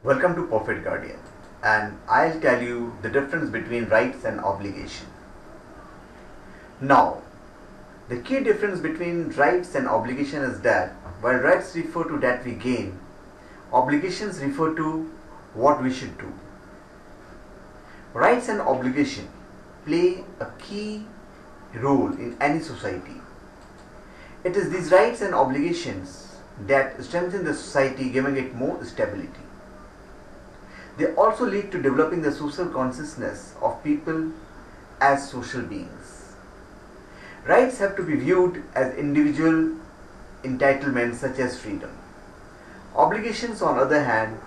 Welcome to Perfect Guardian, and I'll tell you the difference between rights and obligation. Now, the key difference between rights and obligation is that while rights refer to that we gain, obligations refer to what we should do. Rights and obligation play a key role in any society. It is these rights and obligations that strengthen the society, giving it more stability. They also lead to developing the social consciousness of people as social beings. Rights have to be viewed as individual entitlements such as freedom. Obligations, on the other hand,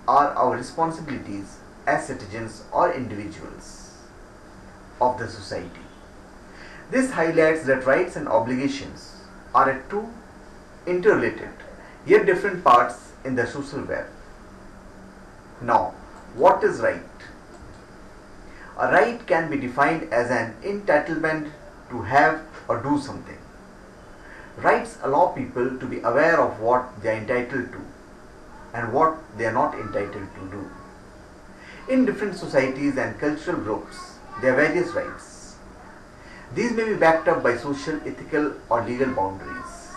are our responsibilities as citizens or individuals of the society. This highlights that rights and obligations are two interrelated yet different parts in the social web. Now, what is right? A right can be defined as an entitlement to have or do something. Rights allow people to be aware of what they are entitled to and what they are not entitled to do. In different societies and cultural groups, there are various rights. These may be backed up by social, ethical, or legal boundaries.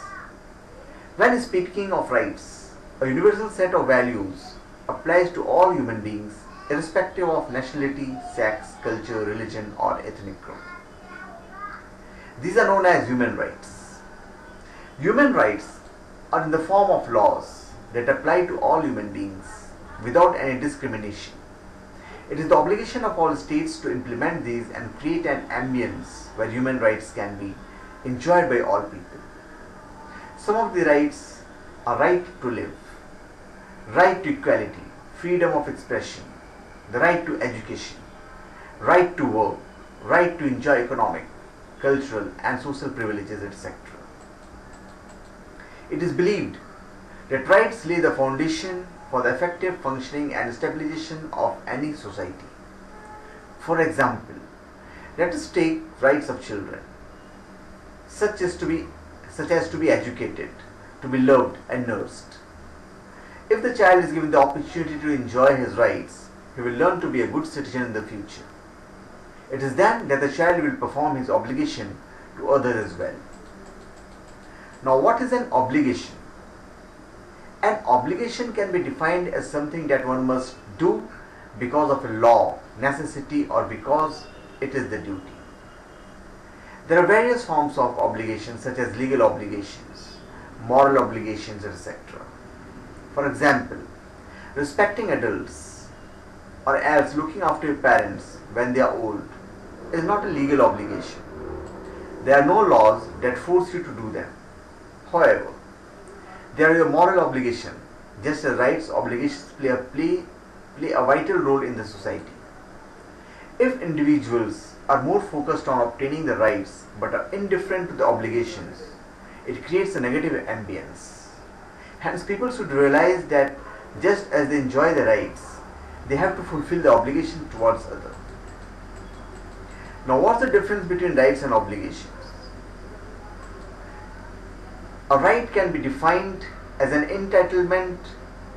When speaking of rights, a universal set of values applies to all human beings, irrespective of nationality, sex, culture, religion, or ethnic group. These are known as human rights. Human rights are in the form of laws that apply to all human beings without any discrimination. It is the obligation of all states to implement these and create an ambience where human rights can be enjoyed by all people. Some of the rights are right to live, right to equality, freedom of expression, the right to education, right to work, right to enjoy economic, cultural and social privileges, etc. It is believed that rights lay the foundation for the effective functioning and stabilization of any society. For example, let us take rights of children, such as to be educated, to be loved and nursed. If the child is given the opportunity to enjoy his rights, he will learn to be a good citizen in the future. It is then that the child will perform his obligation to others as well. Now, what is an obligation? An obligation can be defined as something that one must do because of a law, necessity, or because it is the duty. There are various forms of obligations such as legal obligations, moral obligations, etc. For example, respecting adults or else looking after your parents when they are old is not a legal obligation. There are no laws that force you to do them. However, there is a moral obligation, just as rights obligations play a vital role in the society. If individuals are more focused on obtaining the rights but are indifferent to the obligations, it creates a negative ambience. Hence, people should realize that just as they enjoy the rights, they have to fulfill the obligation towards others. Now, what's the difference between rights and obligations? A right can be defined as an entitlement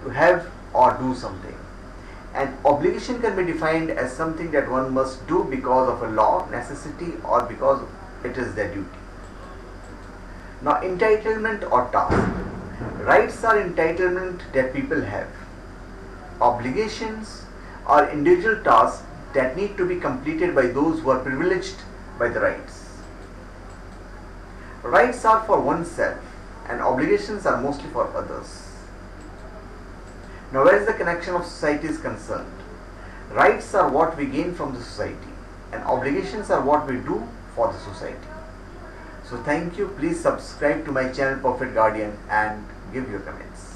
to have or do something. An obligation can be defined as something that one must do because of a law, necessity, or because it is their duty. Now, entitlement or task. Rights are entitlement that people have. Obligations are individual tasks that need to be completed by those who are privileged by the rights. Rights are for oneself and obligations are mostly for others. Now, where is the connection of society is concerned? Rights are what we gain from the society and obligations are what we do for the society. So thank you. Please subscribe to my channel Perfect Guardian and give your comments.